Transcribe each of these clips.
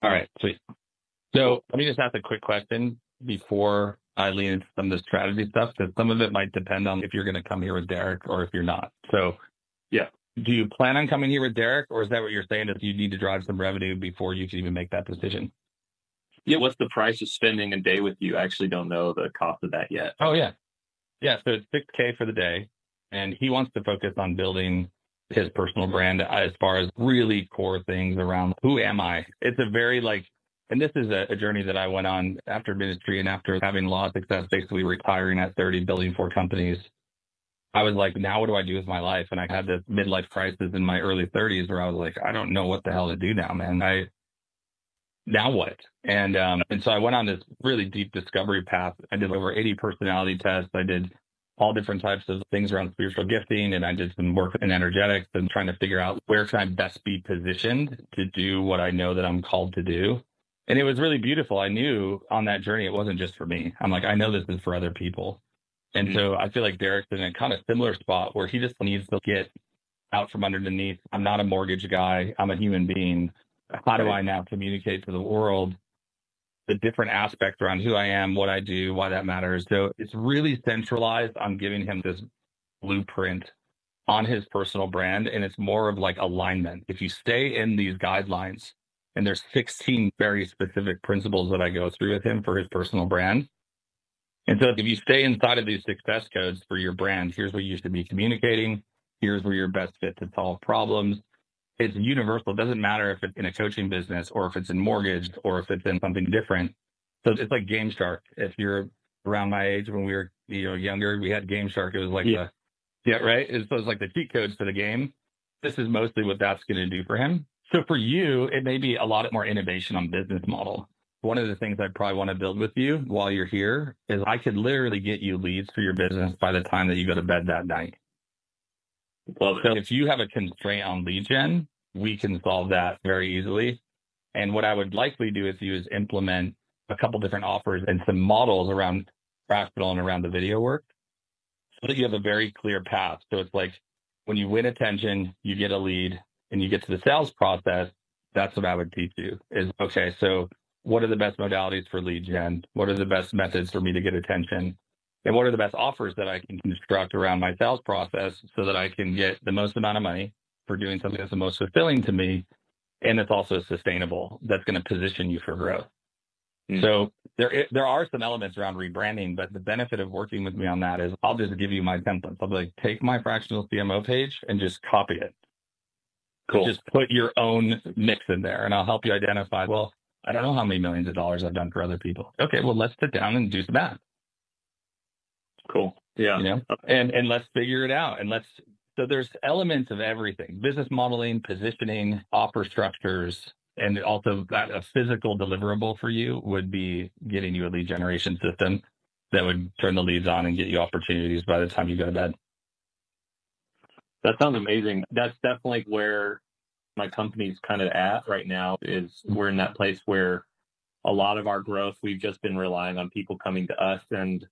All right, sweet. So let me just ask a quick question before I lean into some of the strategy stuff, because some of it might depend on if you're going to come here with Derek or if you're not. So Yeah. do you plan on coming here with Derek, or is that what you're saying, that you need to drive some revenue before you can even make that decision? Yeah. What's the price of spending a day with you? I actually don't know the cost of that yet. Oh, yeah. Yeah, so it's 6K for the day, and he wants to focus on building his personal brand as far as really core things around who am I? It's a very and this is a journey that I went on after ministry and after having a lot of success, basically retiring at 30, building 4 companies. I was like, now what do I do with my life? And I had this midlife crisis in my early 30s where I was like, I don't know what the hell to do now, man. Now what? And so I went on this really deep discovery path. I did over 80 personality tests. I did all different types of things around spiritual gifting, and I did some work in energetics and trying to figure out where can I best be positioned to do what I know that I'm called to do. And it was really beautiful. I knew on that journey it wasn't just for me. I'm like, I know this is for other people. And so I feel like Derek's in a kind of similar spot where he just needs to get out from underneath. I'm not a mortgage guy. I'm a human being. How do I now communicate to the world the different aspects around who I am, what I do, why that matters? So it's really centralized on giving him this blueprint on his personal brand. And it's more of like alignment. If you stay in these guidelines, and there's 16 very specific principles that I go through with him for his personal brand. And so if you stay inside of these success codes for your brand, here's what you should be communicating. Here's where you're best fit to solve problems. It's universal. It doesn't matter if it's in a coaching business or if it's in mortgage or if it's in something different. So it's like Game Shark. If you're around my age when we were younger, we had Game Shark. It was like right. So it's like the cheat codes for the game. This is mostly what that's going to do for him. So for you, it may be a lot more innovation on business model. One of the things I'd probably want to build with you while you're here is I could literally get you leads for your business by the time that you go to bed that night. Love it. So if you have a constraint on lead gen, we can solve that very easily. And what I would likely do with you is implement a couple different offers and some models around Fractional and around the video work so that you have a very clear path. So it's like when you win attention, you get a lead and you get to the sales process. That's what I would teach you is, okay, so what are the best modalities for lead gen? What are the best methods for me to get attention? And what are the best offers that I can construct around my sales process so that I can get the most amount of money for doing something that's the most fulfilling to me, and it's also sustainable, that's going to position you for growth. So there are some elements around rebranding, but the benefit of working with me on that is I'll just give you my templates. I'll be like, take my Fractional CMO page and just copy it. Cool. Just put your own mix in there, and I'll help you identify, well, I don't know how many millions of dollars I've done for other people. Okay, well, let's sit down and do some math. Cool. Yeah. And let's figure it out. So there's elements of everything: business modeling, positioning, offer structures, and also that a physical deliverable for you would be getting you a lead generation system that would turn the leads on and get you opportunities by the time you go to bed. That sounds amazing. That's definitely where my company's kind of at right now, is we're in that place where a lot of our growth, we've just been relying on people coming to us, and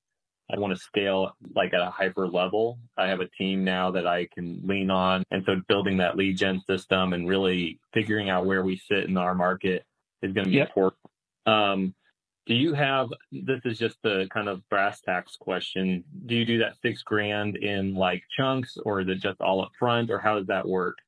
I want to scale like at a hyper level. I have a team now that I can lean on. And so building that lead gen system and really figuring out where we sit in our market is going to be important. Do you have, this is just the kind of brass tacks question, do you do that $6,000 in like chunks, or is it just all up front, or how does that work?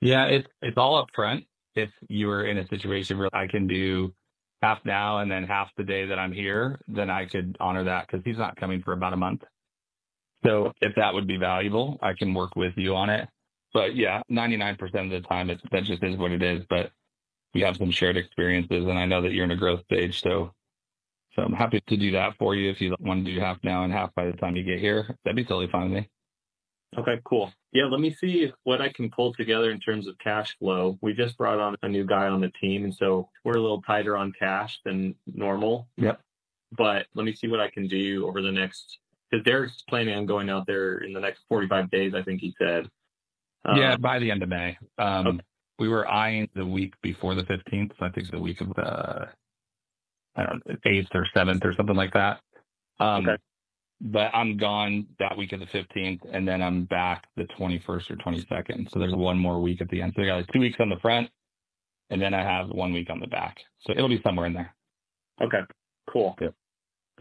Yeah, it's all up front. If you were in a situation where I can do half now and then half the day that I'm here, then I could honor that because he's not coming for about a month. So if that would be valuable, I can work with you on it. But yeah, 99% of the time, that just is what it is. But we have some shared experiences, and I know that you're in a growth stage. So I'm happy to do that for you if you want to do half now and half by the time you get here. That'd be totally fine with me. Okay, cool. Yeah, let me see what I can pull together in terms of cash flow. We just brought on a new guy on the team, and so we're a little tighter on cash than normal. Yep. But let me see what I can do over the next, because Derek's planning on going out there in the next 45 days, I think he said. Yeah, by the end of May. Okay. We were eyeing the week before the 15th. So I think the week of the, I don't know, 8th or 7th or something like that. Okay. But I'm gone that week of the 15th, and then I'm back the 21st or 22nd. So there's one more week at the end. So we got like 2 weeks on the front, and then I have 1 week on the back. So it'll be somewhere in there. Okay, cool. Yeah.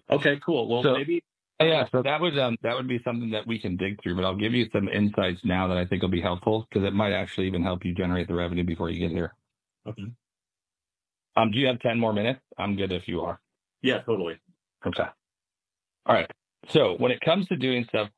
Okay, cool. Well, So, maybe. yeah, so that would be something that we can dig through, but I'll give you some insights now that I think will be helpful because it might actually even help you generate the revenue before you get here. Okay. Do you have 10 more minutes? I'm good if you are. Yeah, totally. Okay. All right. So when it comes to doing stuff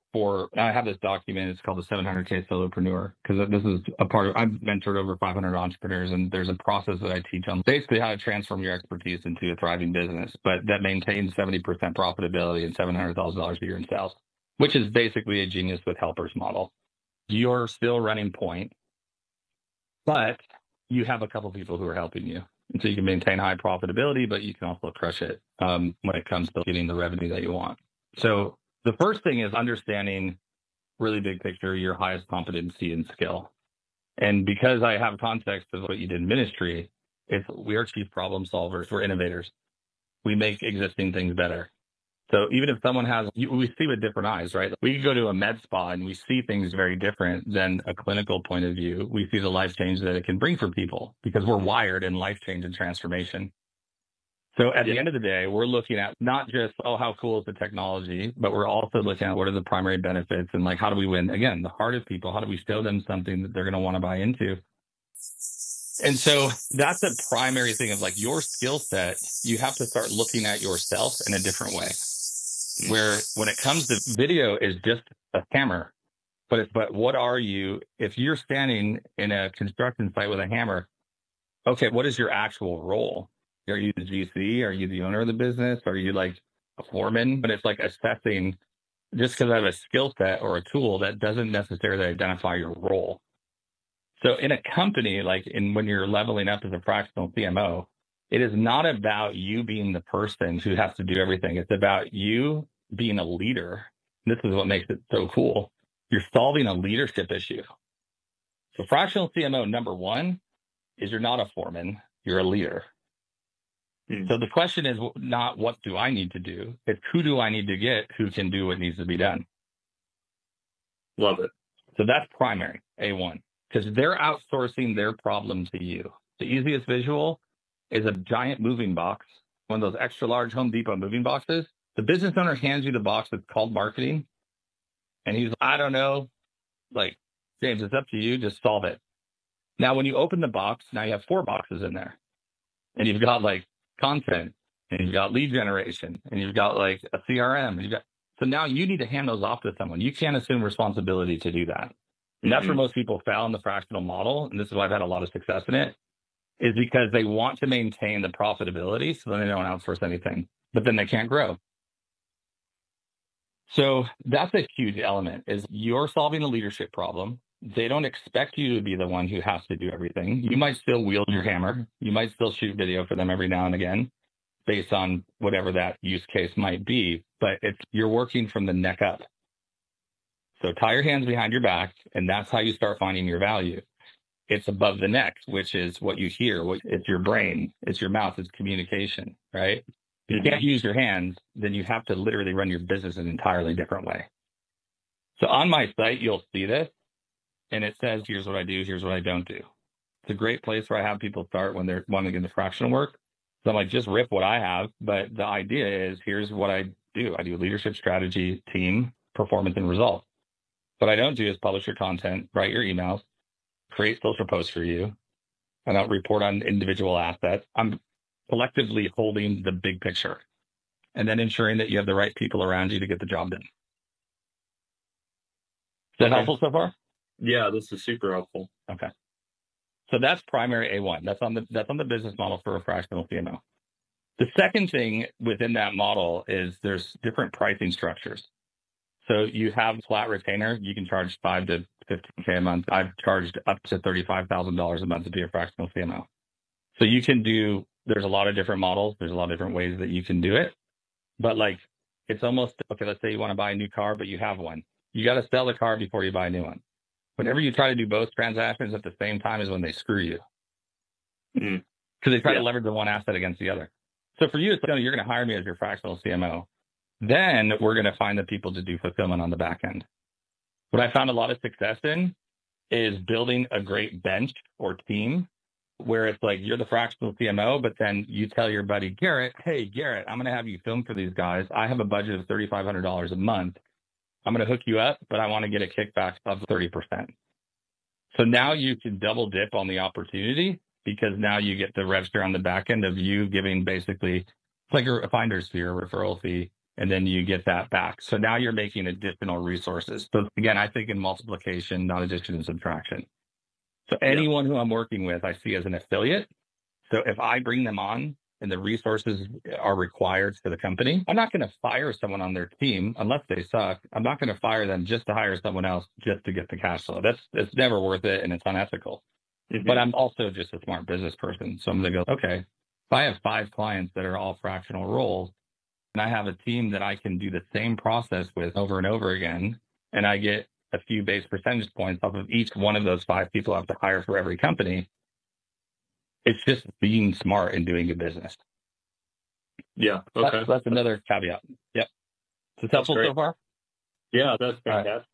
I have this document, it's called the 700K Solopreneur, because this is a part of, I've mentored over 500 entrepreneurs, and there's a process that I teach on basically how to transform your expertise into a thriving business, but that maintains 70% profitability and $700,000 a year in sales, which is basically a genius with helpers model. You're still running point, but you have a couple people who are helping you. And so you can maintain high profitability, but you can also crush it when it comes to getting the revenue that you want. So the first thing is understanding really big picture, your highest competency and skill. And because I have context of what you did in ministry, we are chief problem solvers. We're innovators. We make existing things better. So even if someone we see with different eyes, right? We can go to a med spa and we see things very different than a clinical point of view. We see the life change that it can bring for people because we're wired in life change and transformation. So at the end of the day, we're looking at not just, how cool is the technology, but we're also looking at what are the primary benefits and like, how do we win? Again, the hardest people, how do we show them something that they're going to want to buy into? And so that's a primary thing of like your skill set. You have to start looking at yourself in a different way, where when it comes to video is just a hammer, but what are you, if you're standing in a construction site with a hammer, okay, what is your actual role? Are you the GC? Are you the owner of the business? Are you like a foreman? But it's like assessing, just because I have a skill set or a tool, that doesn't necessarily identify your role. So in a company, when you're leveling up as a fractional CMO, it is not about you being the person who has to do everything. It's about you being a leader. This is what makes it so cool. You're solving a leadership issue. So fractional CMO number one is you're not a foreman, you're a leader. So the question is not what do I need to do? It's who do I need to get who can do what needs to be done. Love it. So that's primary, A1, because they're outsourcing their problem to you. The easiest visual is a giant moving box, one of those extra large Home Depot moving boxes. The business owner hands you the box that's called marketing. And he's, I don't know, like, James, it's up to you. Just solve it. Now, when you open the box, now you have 4 boxes in there. And you've got like content, and you've got lead generation, and you've got like a CRM. So now you need to hand those off to someone. You can't assume responsibility to do that. And that's where most people fail in the fractional model. And this is why I've had a lot of success in it, is because they want to maintain the profitability so then they don't outsource anything, but then they can't grow. So that's a huge element, is you're solving a leadership problem. They don't expect you to be the one who has to do everything. You might still wield your hammer. You might still shoot video for them every now and again based on whatever that use case might be, but you're working from the neck up. So tie your hands behind your back, and that's how you start finding your value. It's above the neck, which is what you hear. It's your brain, it's your mouth, it's communication, right? If you can't use your hands, then you have to literally run your business an entirely different way. So on my site, you'll see this. And it says, here's what I do, here's what I don't do. It's a great place where I have people start when they're wanting to get into fractional work. So I'm like, just rip what I have. But the idea is, here's what I do. I do leadership, strategy, team, performance, and results. What I don't do is publish your content, write your emails, create social posts for you. I don't report on individual assets. I'm collectively holding the big picture and then ensuring that you have the right people around you to get the job done. Is that helpful so far? Yeah, this is super helpful. Okay. So that's primary A1. That's on the business model for a fractional CMO. The second thing within that model is there's different pricing structures. So you have flat retainer. You can charge $5 to $15K a month. I've charged up to $35,000 a month to be a fractional CMO. So there's a lot of different models. There's a lot of different ways that you can do it. But it's almost, okay, let's say you want to buy a new car, but you have one. You got to sell the car before you buy a new one. Whenever you try to do both transactions at the same time is when they screw you. Because they try to leverage the one asset against the other. So for you, it's you're going to hire me as your fractional CMO. Then we're going to find the people to do fulfillment on the back end. What I found a lot of success in is building a great bench or team where it's like you're the fractional CMO, but then you tell your buddy Garrett, hey, Garrett, I'm going to have you film for these guys. I have a budget of $3,500 a month. I'm going to hook you up, but I want to get a kickback of 30%. So now you can double dip on the opportunity because now you get the rev share on the back end of you giving basically it's like a finder's fee or referral fee, and then you get that back. So now you're making additional resources. So again, I think in multiplication, not addition and subtraction. So anyone who I'm working with, I see as an affiliate. So if I bring them on and the resources are required for the company, I'm not going to fire someone on their team unless they suck. I'm not going to fire them just to hire someone else just to get the cash flow. It's never worth it and it's unethical. Mm-hmm. But I'm also just a smart business person. So I'm going to go, okay, if I have 5 clients that are all fractional roles and I have a team that I can do the same process with over and over again, and I get a few base percentage points off of each one of those 5 people I have to hire for every company, it's just being smart and doing a business. Yeah. Okay. That's another caveat. Yep. Is this helpful so far? Yeah, that's fantastic.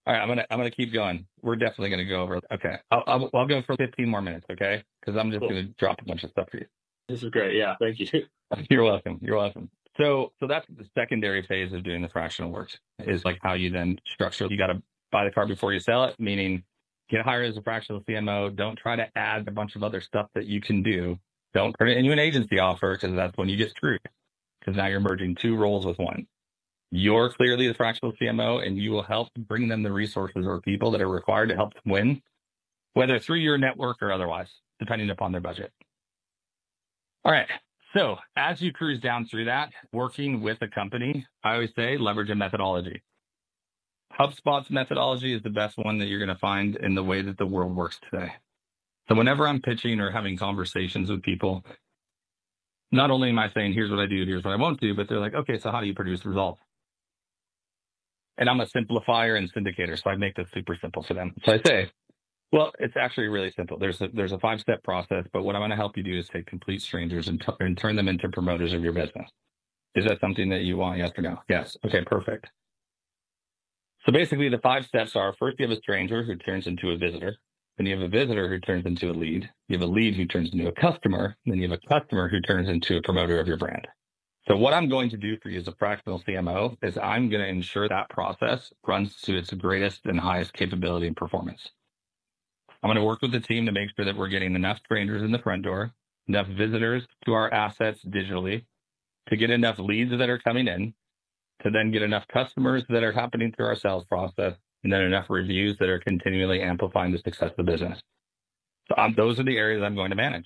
All right. I'm gonna keep going. We're definitely gonna go over. Okay. I'll go for 15 more minutes. Okay. Because I'm just gonna drop a bunch of stuff for you. This is great. Yeah. Thank you. You're welcome. You're welcome. So that's the secondary phase of doing the fractional work is like how you then structure. You got to buy the car before you sell it, meaning get hired as a fractional CMO. Don't try to add a bunch of other stuff that you can do. Don't turn it into an agency offer because that's when you get screwed because now you're merging 2 roles with one. You're clearly the fractional CMO and you will help bring them the resources or people that are required to help them win, whether through your network or otherwise, depending upon their budget. All right. So as you cruise down through that, working with a company, I always say leverage a methodology. HubSpot's methodology is the best one that you're going to find in the way that the world works today. So whenever I'm pitching or having conversations with people, not only am I saying, here's what I do, here's what I won't do, but they're like, okay, so how do you produce results? And I'm a simplifier and syndicator, so I make this super simple for them. So I say, well, it's actually really simple. There's a 5-step process, but what I'm going to help you do is take complete strangers and turn them into promoters of your business. Is that something that you want? Yes or no? Yes. Okay, perfect. So basically the 5 steps are, first you have a stranger who turns into a visitor. Then you have a visitor who turns into a lead. You have a lead who turns into a customer. And then you have a customer who turns into a promoter of your brand. So what I'm going to do for you as a fractional CMO is I'm going to ensure that process runs to its greatest and highest capability and performance. I'm going to work with the team to make sure that we're getting enough strangers in the front door, enough visitors to our assets digitally, to get enough leads that are coming in, to then get enough customers that are happening through our sales process, and then enough reviews that are continually amplifying the success of the business. So those are the areas I'm going to manage.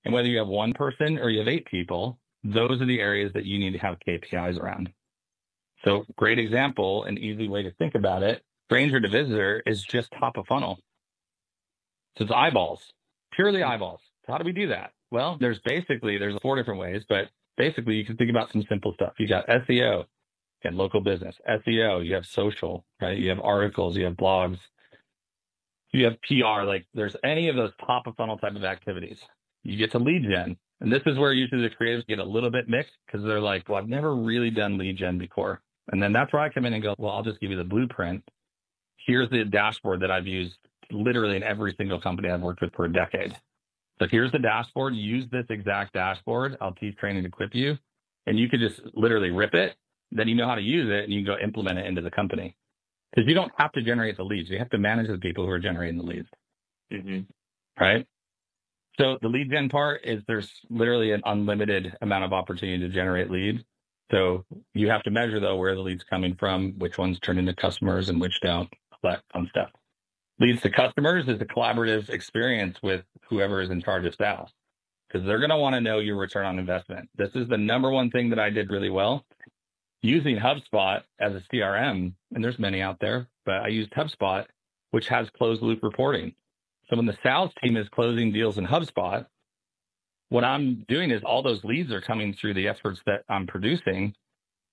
And whether you have 1 person or you have 8 people, those are the areas that you need to have KPIs around. So great example, an easy way to think about it, stranger to visitor is just top of funnel. So it's eyeballs, purely eyeballs. So how do we do that? Well, there's 4 different ways, but basically you can think about some simple stuff. You got SEO and local business, SEO, you have social, right? You have articles, you have blogs, you have PR, like there's any of those top of funnel type of activities. You get to lead gen. And this is where usually the creatives get a little bit mixed because they're like, well, I've never really done lead gen before. And then that's where I come in and go, well, I'll just give you the blueprint. Here's the dashboard that I've used literally in every single company I've worked with for a decade. So here's the dashboard. Use this exact dashboard. I'll teach, train, and equip you. And you could just literally rip it. Then you know how to use it and you can go implement it into the company. Because you don't have to generate the leads. You have to manage the people who are generating the leads. Mm-hmm. Right? So the lead gen part is there's literally an unlimited amount of opportunity to generate leads. So you have to measure, though, where the lead's coming from, which ones turn into customers and which don't, all that fun stuff. Leads to customers is a collaborative experience with whoever is in charge of sales because they're going to want to know your return on investment. This is the number one thing that I did really well. Using HubSpot as a CRM, and there's many out there, but I used HubSpot, which has closed loop reporting. So when the sales team is closing deals in HubSpot, what I'm doing is all those leads are coming through the efforts that I'm producing.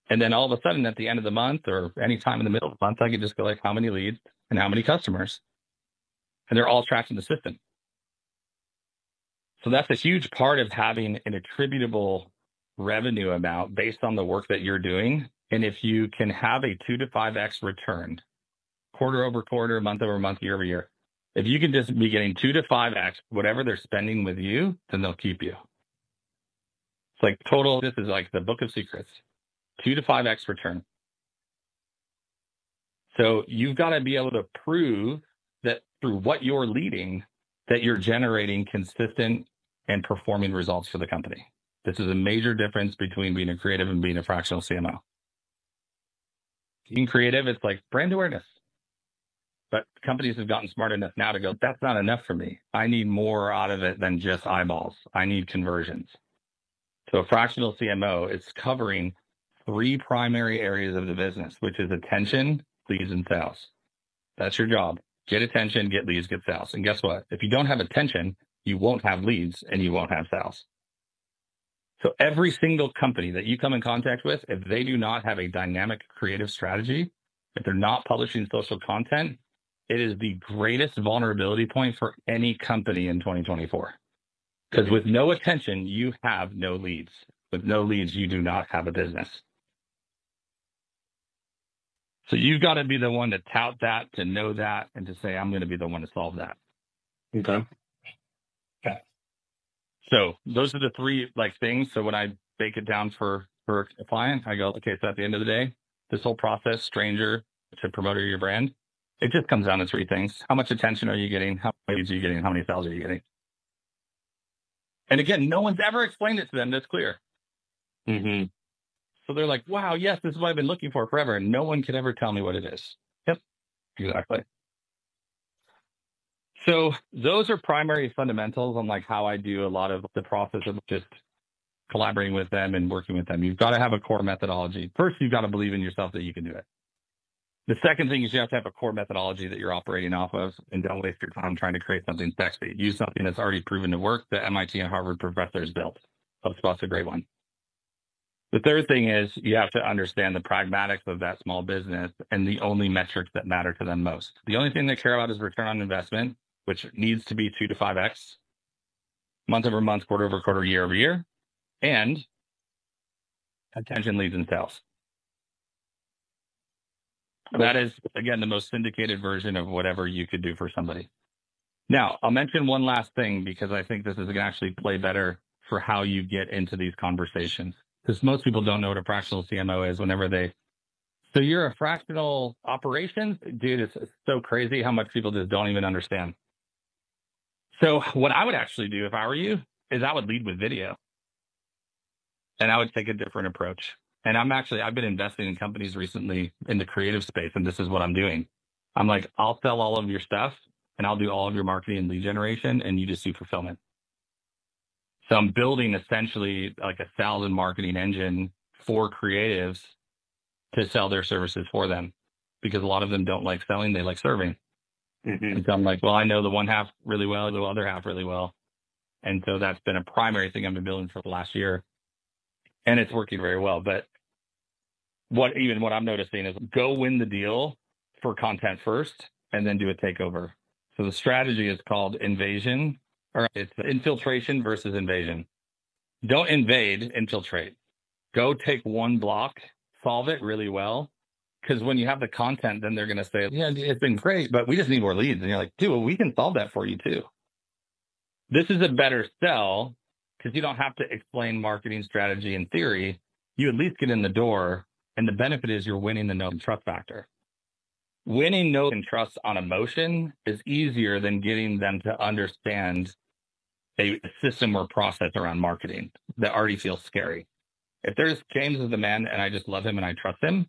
And then all of a sudden at the end of the month or any time in the middle of the month, I can just go like, how many leads and how many customers? And they're all tracked in the system. So that's a huge part of having an attributable revenue amount based on the work that you're doing. And if you can have a 2 to 5x return, quarter over quarter, month over month, year over year, If you can just be getting 2 to 5x whatever they're spending with you, then they'll keep you. It's like total, this is like the book of secrets, 2 to 5x return. So you've got to be able to prove that through what you're leading, that you're generating consistent and performing results for the company. This is a major difference between being a creative and being a fractional CMO. Being creative, it's like brand awareness. But companies have gotten smart enough now to go, that's not enough for me. I need more out of it than just eyeballs. I need conversions. So a fractional CMO is covering 3 primary areas of the business, which is attention, leads, and sales. That's your job. Get attention, get leads, get sales. And guess what? If you don't have attention, you won't have leads and you won't have sales. So every single company that you come in contact with, if they do not have a dynamic creative strategy, if they're not publishing social content, it is the greatest vulnerability point for any company in 2024. Because with no attention, you have no leads. With no leads, you do not have a business. So you've got to be the one to tout that, to know that, and to say, I'm going to be the one to solve that. Okay. So those are the 3 things. So when I break it down for a client, I go, okay, so at the end of the day, this whole process, stranger to promoter your brand, it just comes down to 3 things. How much attention are you getting? How many leads are you getting? How many sales are you getting? And again, no one's ever explained it to them that's clear. Mm-hmm. So they're like, wow, yes, this is what I've been looking for forever. And no one could ever tell me what it is. Yep, exactly. So those are primary fundamentals on how I do a lot of the process of just collaborating with them and working with them. You've got to have a core methodology. First, you've got to believe in yourself that you can do it. The second thing is you have to have a core methodology that you're operating off of, and don't waste your time trying to create something sexy. Use something that's already proven to work that MIT and Harvard professors built. HubSpot's a great one. The third thing is you have to understand the pragmatics of that small business and the only metrics that matter to them most. The only thing they care about is return on investment, which needs to be 2 to 5x, month over month, quarter over quarter, year over year, and attention, leads, and sales. That is, again, the most syndicated version of whatever you could do for somebody. Now, I'll mention one last thing because I think this is going to actually play better for how you get into these conversations. Because most people don't know what a fractional CMO is whenever they... So you're a fractional operations? Dude, it's so crazy how much people just don't even understand. So what I would actually do if I were you is I would lead with video. And I would take a different approach. And I've been investing in companies recently in the creative space, and this is what I'm doing. I'm like, I'll sell all of your stuff and I'll do all of your marketing and lead generation, and you just do fulfillment. So I'm building essentially like a sales and marketing engine for creatives to sell their services for them, because a lot of them don't like selling, they like serving. Mm-hmm. And so I'm like, well, I know the one half really well, the other half really well. And so that's been a primary thing I've been building for the last year. And it's working very well. But what I'm noticing is go win the deal for content first and then do a takeover. So the strategy is called invasion, or it's infiltration versus invasion. Don't invade, infiltrate. Go take one block, solve it really well. Because when you have the content, then they're going to say, yeah, it's been great, but we just need more leads. And you're like, dude, well, we can solve that for you too. This is a better sell because you don't have to explain marketing strategy in theory. You at least get in the door. And the benefit is you're winning the know and trust factor. Winning know and trust on emotion is easier than getting them to understand a system or process around marketing that already feels scary. If there's James is the man and I just love him and I trust him,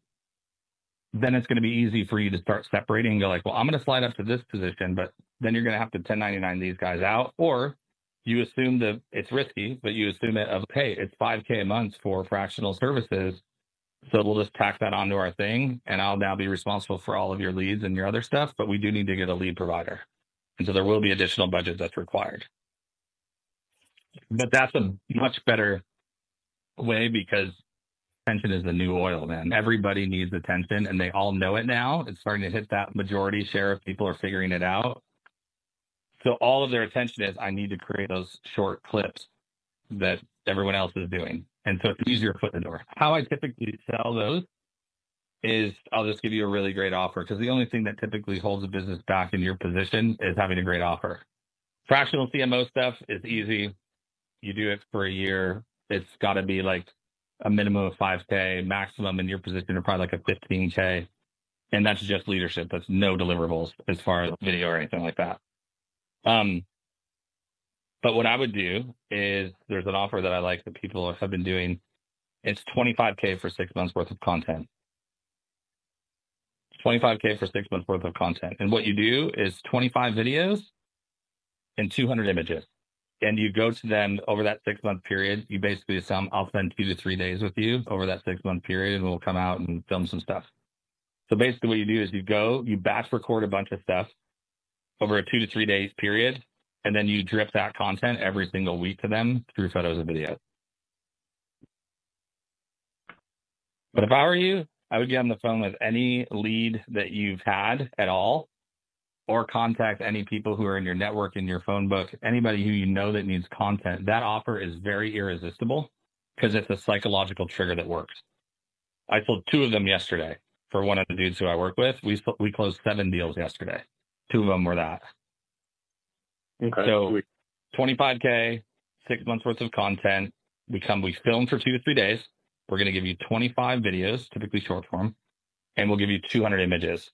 then it's going to be easy for you to start separating and go like, well, I'm going to slide up to this position, but then you're going to have to 1099 these guys out. Or you assume that it's risky, but you assume it of, hey, it's $5,000 a month for fractional services. So we'll just tack that onto our thing, and I'll now be responsible for all of your leads and your other stuff, but we do need to get a lead provider. And so there will be additional budget that's required. But that's a much better way because attention is the new oil, man. Everybody needs attention, and they all know it now. It's starting to hit that majority share of people are figuring it out. So all of their attention is, I need to create those short clips that everyone else is doing. And so it's easier to put in the door. How I typically sell those is I'll just give you a really great offer, because the only thing that typically holds a business back in your position is having a great offer. Fractional CMO stuff is easy. You do it for a year. It's got to be like a minimum of 5K, maximum in your position are probably like a 15K. And that's just leadership. That's no deliverables as far as video or anything like that. But what I would do is there's an offer that I like that people have been doing. It's 25K for 6 months worth of content. 25K for 6 months worth of content. And what you do is 25 videos and 200 images. And you go to them over that 6 month period. You basically I'll spend 2 to 3 days with you over that 6 month period, and we'll come out and film some stuff. So basically what you do is you batch record a bunch of stuff over a 2 to 3 days period, and then you drip that content every single week to them through photos and videos. But if I were you, I would get on the phone with any lead that you've had at all, or contact any people who are in your network, in your phone book, anybody who you know that needs content. That offer is very irresistible because it's a psychological trigger that works. I sold 2 of them yesterday for one of the dudes who I work with. We closed 7 deals yesterday. 2 of them were that. Okay. So Sweet. 25K, 6 months worth of content. We film for 2 to 3 days. We're going to give you 25 videos, typically short form, and we'll give you 200 images.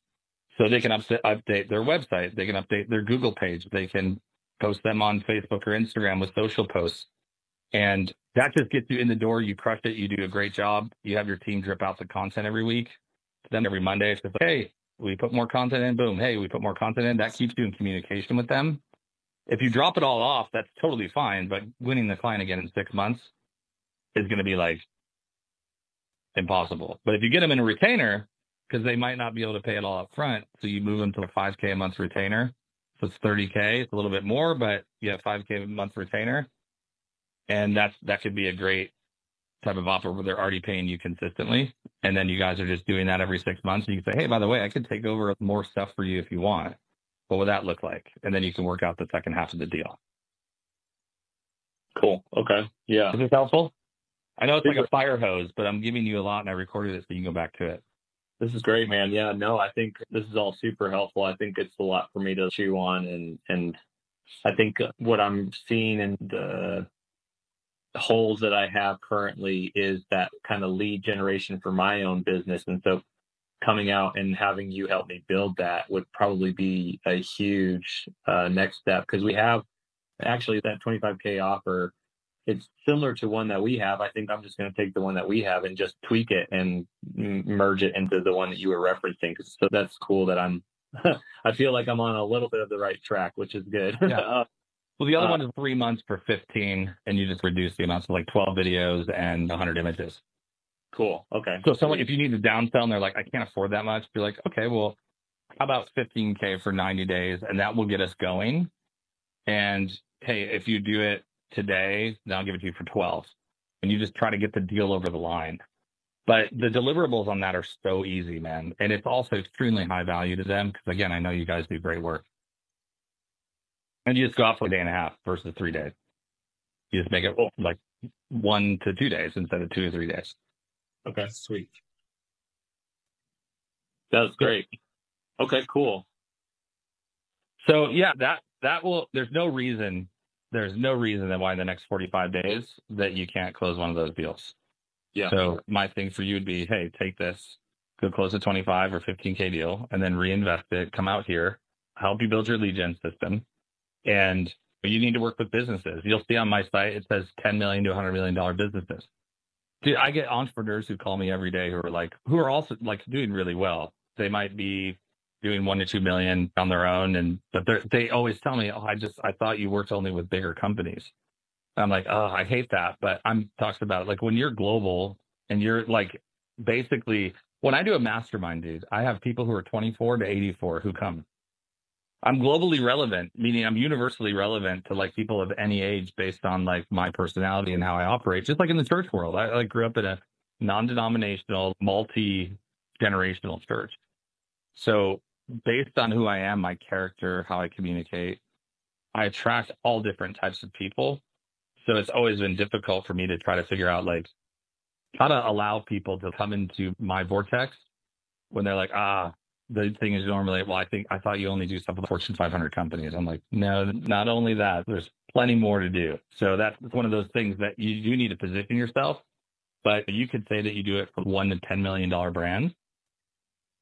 So they can update their website. They can update their Google page. They can post them on Facebook or Instagram with social posts. And that just gets you in the door. You crush it. You do a great job. You have your team drip out the content every week. Then every Monday, it's just like, hey, we put more content in. Boom. Hey, we put more content in. That keeps you in communication with them. If you drop it all off, that's totally fine. But winning the client again in 6 months is going to be like impossible. But if you get them in a retainer, because they might not be able to pay it all up front, so you move them to a 5K a month retainer. So it's 30K. It's a little bit more, but you have 5K a month retainer. And that could be a great type of offer where they're already paying you consistently. And then you guys are just doing that every 6 months. And you can say, hey, by the way, I could take over more stuff for you if you want. What would that look like? And then you can work out the second half of the deal. Cool. Okay. Yeah. Is this helpful? I know it's like a fire hose, but I'm giving you a lot and I recorded it so you can go back to it. This is great, man. Yeah, no, I think this is all super helpful. I think it's a lot for me to chew on. And I think what I'm seeing in the holes that I have currently is that kind of lead generation for my own business. And so coming out and having you help me build that would probably be a huge next step, because we have actually that 25K offer. It's similar to one that we have. I think I'm just going to take the one that we have and just tweak it and merge it into the one that you were referencing. So that's cool that I feel like I'm on a little bit of the right track, which is good. Yeah. Well, the other one is 3 months for 15, and you just reduce the amounts to like 12 videos and 100 images. Cool. Okay. So if you need to downsell and they're like, I can't afford that much, you're like, okay, well, how about 15K for 90 days? And that will get us going. And hey, if you do it today, then I'll give it to you for 12. And you just try to get the deal over the line. But the deliverables on that are so easy, man. And it's also extremely high value to them because, again, I know you guys do great work. And you just go out for a day and a half versus 3 days. You just make it like 1 to 2 days instead of 2 to 3 days. Okay, sweet. That's great. Okay, cool. So yeah, that will. There's no reason that why in the next 45 days that you can't close one of those deals. Yeah. So my thing for you would be, hey, take this, go close a 25 or 15K deal, and then reinvest it. Come out here, help you build your lead gen system, and you need to work with businesses. You'll see on my site it says $10 million to $100 million businesses. Dude, I get entrepreneurs who call me every day who are also like doing really well. They might be doing 1 to 2 million on their own, but they always tell me, "Oh, I thought you worked only with bigger companies." And I'm like, "Oh, I hate that." But I'm talking about like when you're global and you're like basically when I do a mastermind, dude, I have people who are 24 to 84 who come. I'm globally relevant, meaning I'm universally relevant to like people of any age based on like my personality and how I operate. Just like in the church world, I like grew up in a non-denominational, multi-generational church. So based on who I am, my character, how I communicate, I attract all different types of people. So it's always been difficult for me to try to figure out like how to allow people to come into my vortex when they're like, the thing is normally, well, I thought you only do stuff with Fortune 500 companies. I'm like, no, not only that, there's plenty more to do. So that's one of those things that you do need to position yourself, but you could say that you do it for $1 to $10 million brands.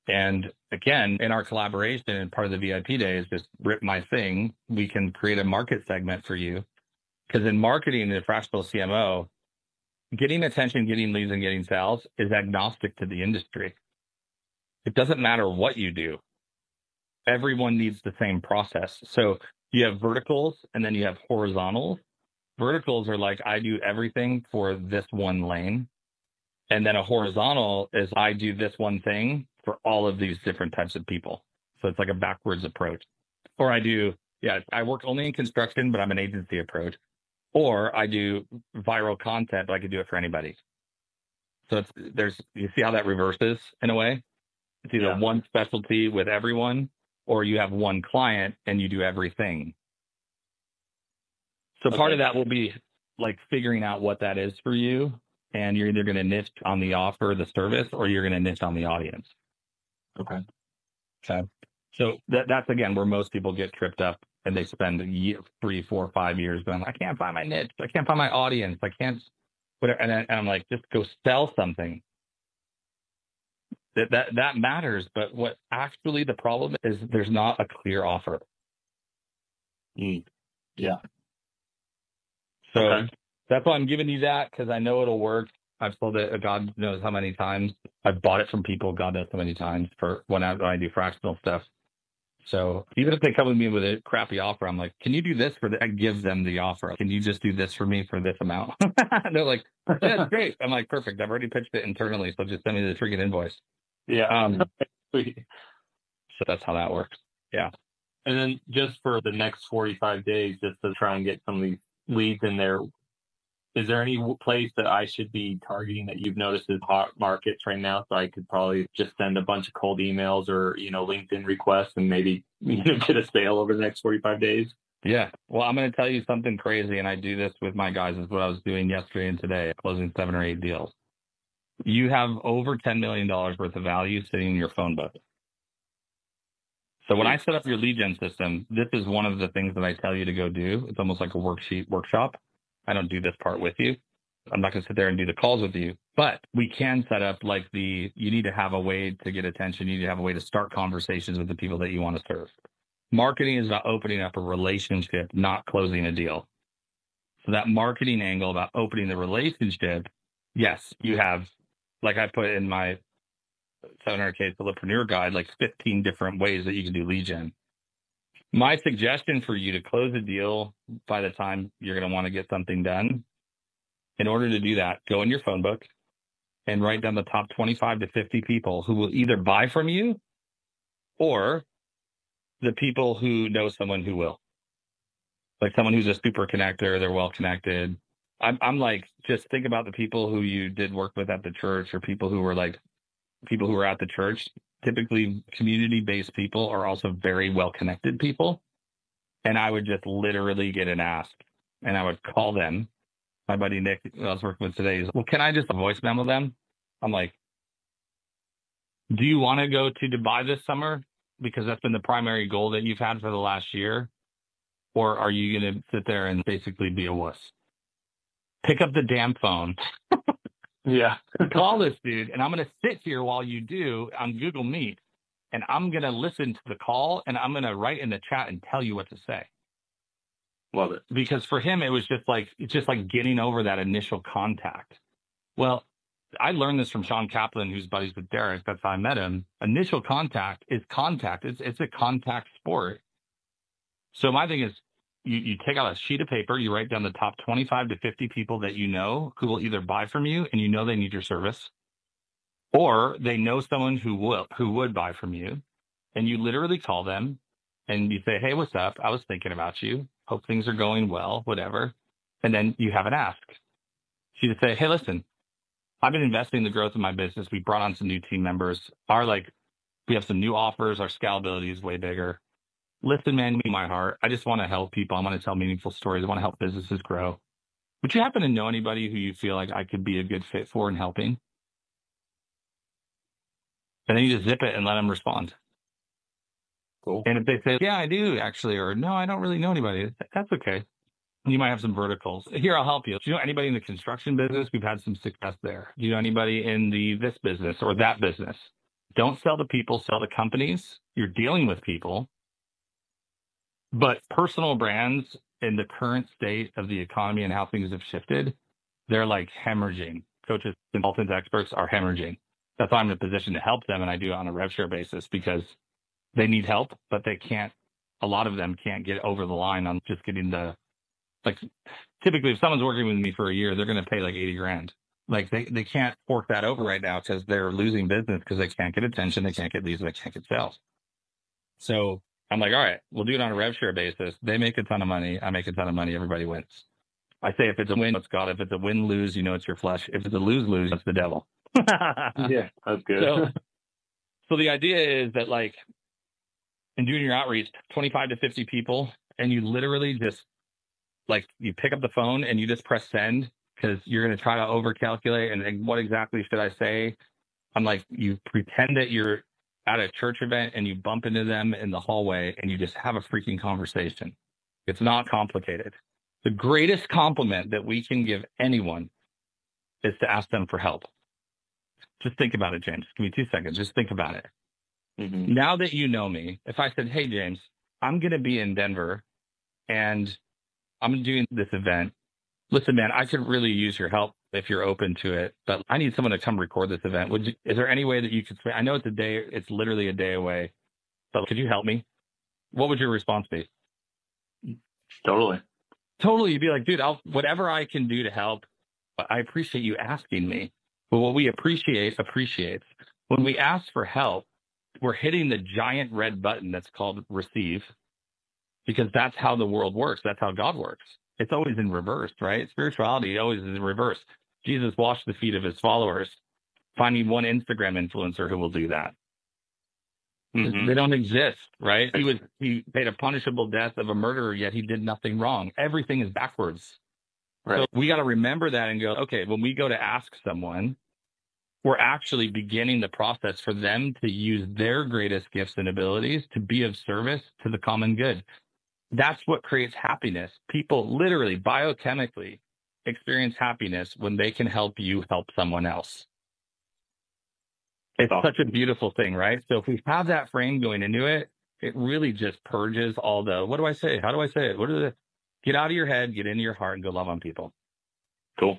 And again, in our collaboration and part of the VIP day is just rip my thing. We can create a market segment for you. Because in marketing, the fractional CMO, getting attention, getting leads, and getting sales is agnostic to the industry. It doesn't matter what you do. Everyone needs the same process. So you have verticals and then you have horizontals. Verticals are like, I do everything for this one lane. And then a horizontal is I do this one thing for all of these different types of people. So it's like a backwards approach. Or I work only in construction, but I'm an agency approach. Or I do viral content, but I could do it for anybody. So you see how that reverses in a way? It's either one specialty with everyone, or you have one client and you do everything. So part of that will be like figuring out what that is for you. And you're either going to niche on the offer, the service, or you're going to niche on the audience. Okay. So that's, again, where most people get tripped up and they spend 3, 4, 5 years going, I can't find my niche. I can't find my audience. I can't, whatever. And I'm like, just go sell something. That matters. But what actually the problem is, there's not a clear offer. Yeah. So that's why I'm giving you that, because I know it'll work. I've sold it God knows how many times. I've bought it from people God knows how many times for when I do fractional stuff. So even if they come with me with a crappy offer, I'm like, can you do this for I give them the offer. Can you just do this for me for this amount? And they're like, yeah, that's great. I'm like, perfect. I've already pitched it internally, so just send me the freaking invoice. Yeah. So that's how that works. Yeah. And then just for the next 45 days, just to try and get some of these leads in there, is there any place that I should be targeting that you've noticed is hot markets right now? So I could probably just send a bunch of cold emails or, LinkedIn requests and maybe, get a sale over the next 45 days. Yeah. Well, I'm going to tell you something crazy. And I do this with my guys. Is what I was doing yesterday and today, closing 7 or 8 deals. You have over $10 million worth of value sitting in your phone book. So when I set up your lead gen system, this is one of the things that I tell you to go do. It's almost like a workshop. I don't do this part with you. I'm not going to sit there and do the calls with you, but we can set up like you need to have a way to get attention. You need to have a way to start conversations with the people that you want to serve. Marketing is about opening up a relationship, not closing a deal. So that marketing angle about opening the relationship, yes, you have, like I put in my 700K Solopreneur guide, like 15 different ways that you can do lead gen. My suggestion for you to close a deal by the time you're going to want to get something done, in order to do that, go in your phone book and write down the top 25 to 50 people who will either buy from you or the people who know someone who will. Like someone who's a super connector, they're well connected. I'm like, just think about the people who you did work with at the church, or people who were at the church. Typically, community-based people are also very well-connected people. And I would just literally get an ask, and I would call them. My buddy Nick, who I was working with today, is, well, can I just voice memo them? I'm like, do you want to go to Dubai this summer? Because that's been the primary goal that you've had for the last year. Or are you going to sit there and basically be a wuss? Pick up the damn phone. Yeah. Call this dude, and I'm going to sit here while you do on Google Meet, and I'm going to listen to the call, and I'm going to write in the chat and tell you what to say. Love it. Because for him, it's just like getting over that initial contact. Well, I learned this from Sean Kaplan, who's buddies with Derek. That's how I met him. Initial contact is contact. It's a contact sport. So my thing is, you take out a sheet of paper, you write down the top 25 to 50 people that you know who will either buy from you and they need your service, or they know someone who would buy from you, and you literally call them and you say, hey, what's up? I was thinking about you. Hope things are going well, whatever. And then you have an ask. So you say, hey, listen, I've been investing in the growth of my business. We brought on some new team members. We have some new offers. Our scalability is way bigger. Listen, man, my heart. I just want to help people. I want to tell meaningful stories. I want to help businesses grow. Would you happen to know anybody who you feel like I could be a good fit for in helping? And then you just zip it and let them respond. Cool. And if they say, yeah, I do actually, or no, I don't really know anybody, that's okay. You might have some verticals. Here, I'll help you. Do you know anybody in the construction business? We've had some success there. Do you know anybody in this business or that business? Don't sell to people, sell to companies. You're dealing with people. But personal brands in the current state of the economy and how things have shifted, they're like hemorrhaging. Coaches, consultants, experts are hemorrhaging. That's why I'm in a position to help them, and I do it on a rev share basis because they need help, but they can't. A lot of them can't get over the line on just getting the, like, typically if someone's working with me for a year, they're going to pay like 80 grand. Like they can't fork that over right now because they're losing business because they can't get attention, they can't get leads, they can't get sales. So I'm like, all right, we'll do it on a rev share basis. They make a ton of money, I make a ton of money, everybody wins. I say if it's a win, it's God. If it's a win-lose, you know it's your flesh. If it's a lose-lose, it's the devil. Yeah, that's good. So the idea is that, like, in doing your outreach, 25 to 50 people, and you literally just, like, you pick up the phone and you just press send because you're going to try to overcalculate and what exactly should I say? I'm like, you pretend that you're at a church event and you bump into them in the hallway and you just have a freaking conversation. It's not complicated. The greatest compliment that we can give anyone is to ask them for help. Just think about it, James. Give me 2 seconds. Just think about it. Mm-hmm. Now that you know me, if I said, hey, James, I'm going to be in Denver and I'm doing this event. Listen, man, I could really use your help if you're open to it, but I need someone to come record this event. Is there any way that you could, I know it's literally a day away, but could you help me? What would your response be? Totally. You'd be like, dude, whatever I can do to help. I appreciate you asking me. But what we appreciates. When we ask for help, we're hitting the giant red button that's called receive, because that's how the world works. That's how God works. It's always in reverse, right? Spirituality always is in reverse. Jesus washed the feet of his followers. Find me one Instagram influencer who will do that. Mm-hmm. They don't exist, right? He paid a punishable death of a murderer, yet he did nothing wrong. Everything is backwards. Right. So we got to remember that and go, okay, when we go to ask someone, we're actually beginning the process for them to use their greatest gifts and abilities to be of service to the common good. That's what creates happiness. People literally, biochemically, experience happiness when they can help you help someone else. It's such a beautiful thing, right? So if we have that frame going into it, it really just purges all the, what do I say? How do I say it? Get out of your head, get into your heart, and go love on people. Cool.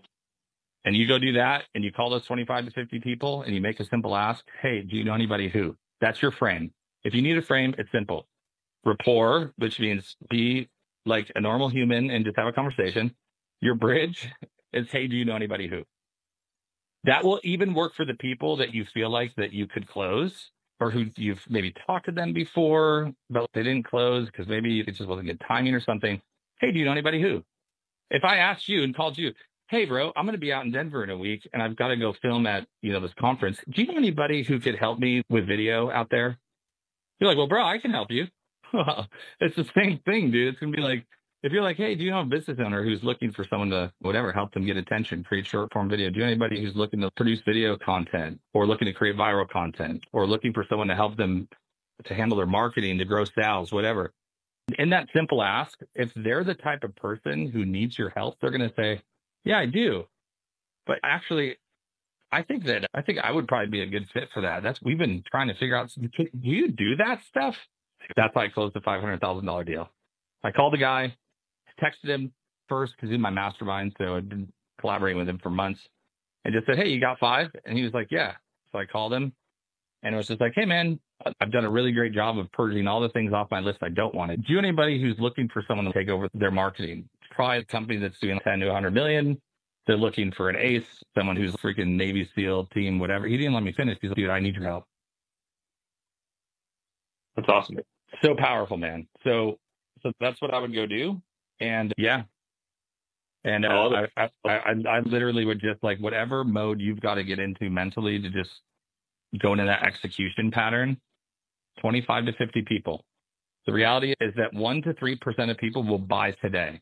And you go do that, and you call those 25 to 50 people, and you make a simple ask, hey, do you know anybody who? That's your frame. If you need a frame, it's simple. Rapport, which means be like a normal human and just have a conversation. Your bridge is, hey, do you know anybody who? That will even work for the people that you feel like that you could close, or who you've maybe talked to them before, but they didn't close because maybe it just wasn't good timing or something. Hey, do you know anybody who? If I asked you and called you, hey, bro, I'm going to be out in Denver in a week and I've got to go film at, this conference. Do you know anybody who could help me with video out there? You're like, well, bro, I can help you. It's the same thing, dude. It's going to be like, if you're like, hey, do you know a business owner who's looking for someone to, whatever, help them get attention, create short form video? Do you know anybody who's looking to produce video content or looking to create viral content or looking for someone to help them to handle their marketing, to grow sales, whatever? In that simple ask, if they're the type of person who needs your help, they're going to say, yeah, I do. But actually, I think I would probably be a good fit for that. We've been trying to figure out, do you do that stuff? That's why I closed the $500,000 deal. I called the guy, texted him first because he's in my mastermind, so I'd been collaborating with him for months, and just said, hey, you got 5? And he was like, yeah. So I called him, and it was just like, hey, man, I've done a really great job of purging all the things off my list I don't want. Do you know anybody who's looking for someone to take over their marketing? It's probably a company that's doing 10 to 100 million. They're looking for an ace, someone who's a freaking Navy SEAL team, whatever. He didn't let me finish. He's like, dude, I need your help. That's awesome. So powerful, man. So that's what I would go do. And yeah. And I literally would just, like, whatever mode you've got to get into mentally to just go into that execution pattern, 25 to 50 people. The reality is that 1% to 3% of people will buy today.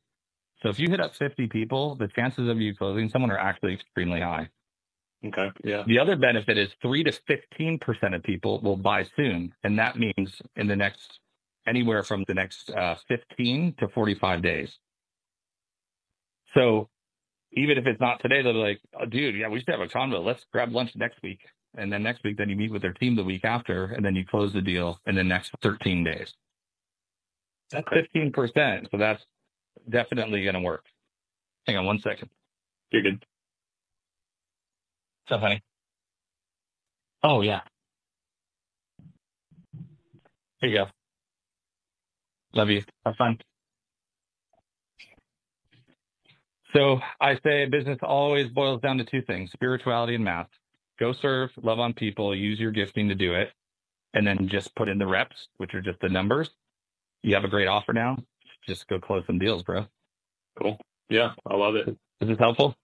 So if you hit up 50 people, the chances of you closing someone are actually extremely high. Okay. Yeah. The other benefit is 3 to 15% of people will buy soon. And that means in the next, anywhere from the next 15 to 45 days. So even if it's not today, they'll be like, oh, dude, yeah, we should have a convo. Let's grab lunch next week. And then next week, then you meet with their team the week after, and then you close the deal in the next 13 days. That's 15%. So that's definitely going to work. Hang on one second. You're good. What's up, honey? Oh, yeah. Here you go. Love you. Have fun. So I say business always boils down to two things, spirituality and math. Go serve, love on people, use your gifting to do it, and then just put in the reps, which are just the numbers. You have a great offer now. Just go close some deals, bro. Cool. Yeah, I love it. Is this helpful?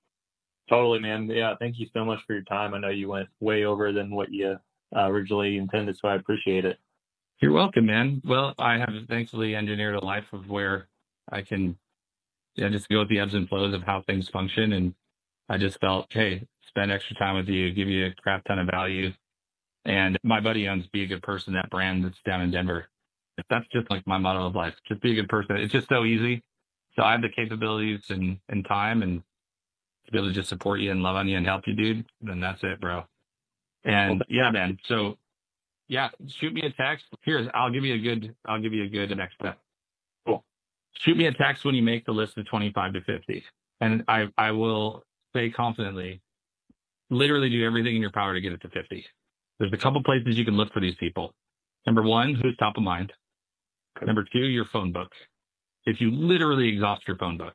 Totally, man. Yeah, thank you so much for your time. I know you went way over than what you originally intended, so I appreciate it. You're welcome, man. Well, I have thankfully engineered a life of where I can just go with the ebbs and flows of how things function. And I just felt, hey, spend extra time with you, give you a crap ton of value. And my buddy owns Be a Good Person, that brand that's down in Denver. That's just like my motto of life. Just be a good person. It's just so easy. So I have the capabilities and time and to be able to just support you and love on you and help you, dude. Then that's it, bro. And yeah, man. So yeah, shoot me a text. I'll give you a good next step. Cool. Shoot me a text when you make the list of 25 to 50. And I will say confidently, literally do everything in your power to get it to 50. There's a couple places you can look for these people. Number one, who's top of mind. Okay. Number two, your phone book. If you literally exhaust your phone book.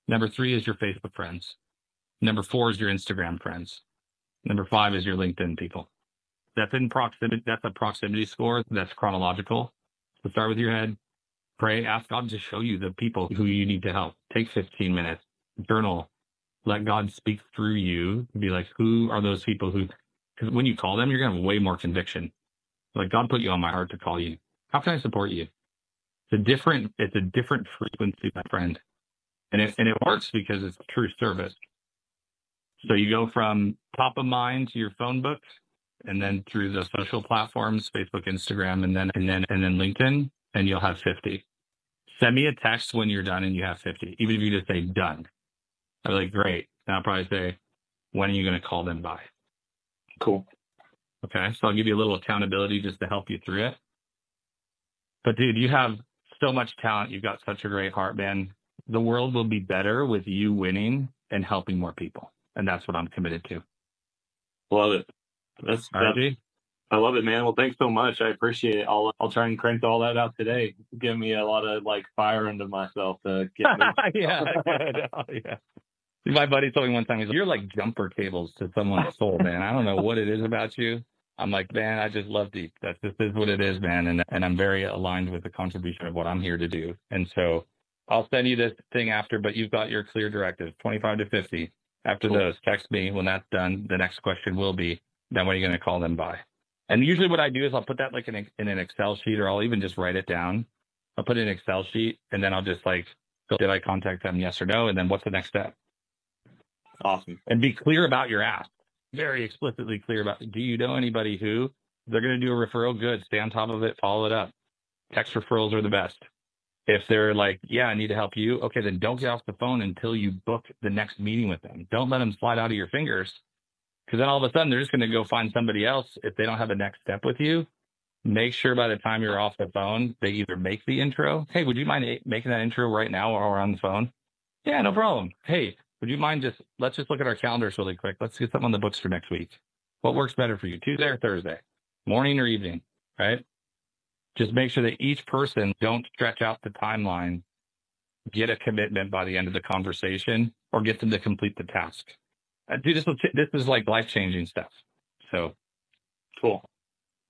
Number three is your Facebook friends. Number four is your Instagram friends. Number five is your LinkedIn people. That's in proximity. That's a proximity score. That's chronological. So start with your head. Pray, ask God to show you the people who you need to help. Take 15 minutes. Journal. Let God speak through you. Be like, who are those people who, because when you call them, you're going to have way more conviction. Like, God put you on my heart to call you. How can I support you? It's a different frequency, my friend. And it works because it's true service. So you go from top of mind to your phone book, and then through the social platforms, Facebook, Instagram, and then LinkedIn, and you'll have 50. Send me a text when you're done and you have 50, even if you just say done. I'll be like, great. And I'll probably say, when are you going to call them by? Cool. Okay. So I'll give you a little accountability just to help you through it. But dude, you have so much talent. You've got such a great heart, man. The world will be better with you winning and helping more people. And that's what I'm committed to. Love it. I love it, man. Well, thanks so much. I appreciate it. I'll try and crank all that out today. Give me a lot of fire into myself to get yeah, good. Oh, yeah. My buddy told me one time, he's like, you're like jumper cables to someone's soul, man. I don't know what it is about you. I'm like, man, I just love deep. This is what it is, man. And I'm very aligned with the contribution of what I'm here to do. And so I'll send you this thing after, but you've got your clear directives, 25 to 50. After those, text me when that's done. The next question will be, then what are you going to call them by? And usually what I do is I'll put that in an Excel sheet, or I'll even just write it down. I'll put it in an Excel sheet, and then I'll just did I contact them, yes or no? And then what's the next step? Awesome. And be clear about your ask. Very explicitly clear about, do you know anybody who they're going to do a referral? Good. Stay on top of it. Follow it up. Text referrals are the best. If they're like, yeah, I need to help you. Okay, then don't get off the phone until you book the next meeting with them. Don't let them slide out of your fingers, because then all of a sudden they're just going to go find somebody else if they don't have a next step with you. Make sure by the time you're off the phone, they either make the intro. Hey, would you mind making that intro right now while we're on the phone? Yeah, no problem. Hey, would you mind let's just look at our calendars really quick. Let's get something on the books for next week. What works better for you, Tuesday or Thursday? Morning or evening, right? Just make sure that each person don't stretch out the timeline, get a commitment by the end of the conversation, or get them to complete the task. Dude, this is like life-changing stuff. So cool.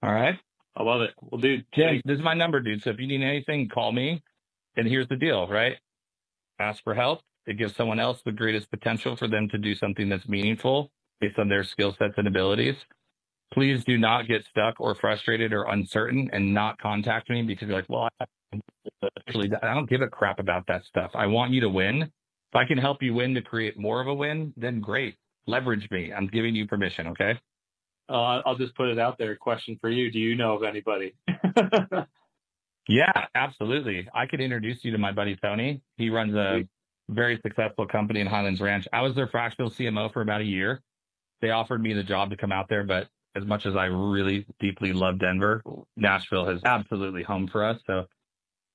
All right. I love it. Well, dude, Jay, this is my number, dude. So if you need anything, call me. And here's the deal, right? Ask for help. It gives someone else the greatest potential for them to do something that's meaningful based on their skill sets and abilities. Please do not get stuck or frustrated or uncertain and not contact me, because you're like, well, I don't give a crap about that stuff. I want you to win. If I can help you win to create more of a win, then great. Leverage me. I'm giving you permission. Okay. I'll just put it out there. Question for you. Do you know of anybody? Yeah, absolutely. I could introduce you to my buddy Tony. He runs a very successful company in Highlands Ranch. I was their fractional CMO for about a year. They offered me the job to come out there, but as much as I really deeply love Denver, Nashville is absolutely home for us. So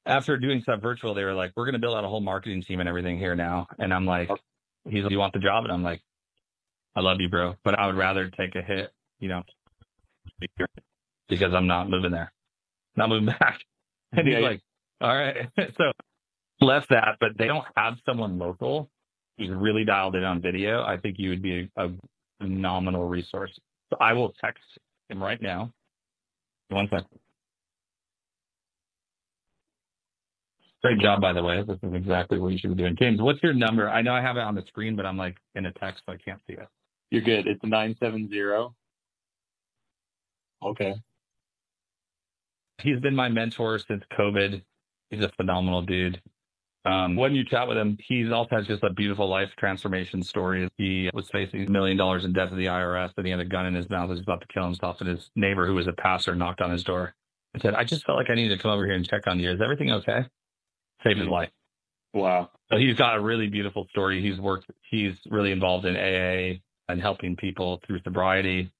after doing stuff virtual, they were like, we're going to build out a whole marketing team and everything here now. And I'm like, he's like, you want the job? And I'm like, I love you, bro, but I would rather take a hit, because I'm not moving there, not moving back. And he's like, all right. So left that, but they don't have someone local who's really dialed in on video. I think you would be a phenomenal resource. So I will text him right now. One second. Great job, by the way. This is exactly what you should be doing. James, what's your number? I know I have it on the screen, but I'm like in a text, so I can't see it. You're good. It's 970. Okay. He's been my mentor since COVID. He's a phenomenal dude. When you chat with him, he also has just a beautiful life transformation story. He was facing $1 million in debt to the IRS, and he had a gun in his mouth. He was about to kill himself, and his neighbor, who was a pastor, knocked on his door and said, I just felt like I needed to come over here and check on you. Is everything okay? Saved his life. Wow. So he's got a really beautiful story. He's really involved in AA and helping people through sobriety.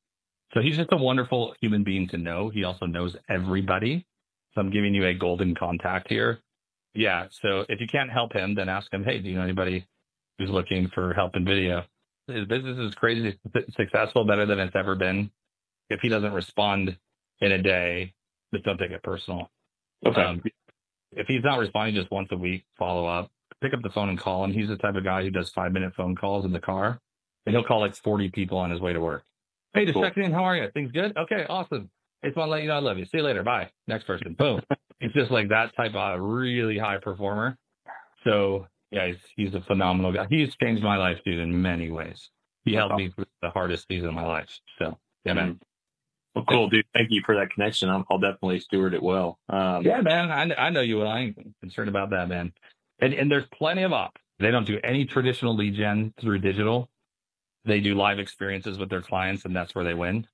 So he's just a wonderful human being to know. He also knows everybody. So I'm giving you a golden contact here. Yeah. So if you can't help him, then ask him, hey, do you know anybody who's looking for help in video? His business is crazy successful, better than it's ever been. If he doesn't respond in a day, just don't take it personal. Okay. If he's not responding just once a week, follow up, pick up the phone and call him. He's the type of guy who does 5-minute phone calls in the car, and he'll call like 40 people on his way to work. Hey, just checking in. How are you? Things good? Okay, awesome. I just want to let you know I love you. See you later. Bye. Next person. Boom. It's just like that type of really high performer. So yeah, he's a phenomenal guy. He's changed my life, dude, in many ways. He helped me through the hardest season of my life. So yeah, man. Well, cool, dude. Thank you for that connection. I'll definitely steward it well. Yeah, man. I know you will. I ain't concerned about that, man. And there's plenty of ops. They don't do any traditional lead gen through digital. They do live experiences with their clients, and that's where they win.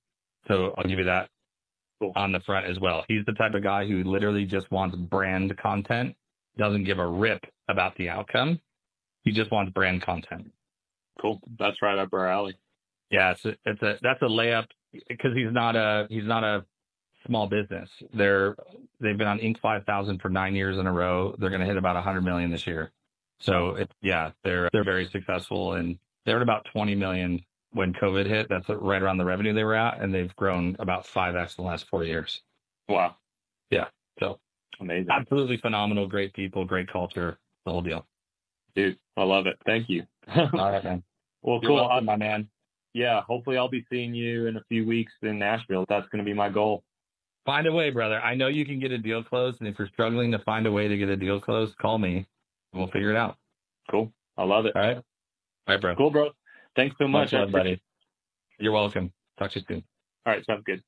So I'll give you that on the front as well. He's the type of guy who literally just wants brand content, doesn't give a rip about the outcome. He just wants brand content. Cool. That's right up our alley. Yeah, that's a layup because he's not a small business. They've been on Inc. 5000 for 9 years in a row. They're going to hit about 100 million this year. So they're very successful, and they're at about 20 million when COVID hit. That's right around the revenue they were at, and they've grown about 5x in the last 4 years. Wow. Yeah. So amazing. Absolutely phenomenal. Great people, great culture, the whole deal. Dude, I love it. Thank you. All right, man. Well, You're cool. welcome, my man. Yeah. Hopefully I'll be seeing you in a few weeks in Nashville. That's going to be my goal. Find a way, brother. I know you can get a deal closed, and if you're struggling to find a way to get a deal closed, call me. We'll figure it out. Cool. I love it. All right. All right, bro. Cool, bro. Thanks so much, buddy. You're welcome. Talk to you soon. All right. Sounds good.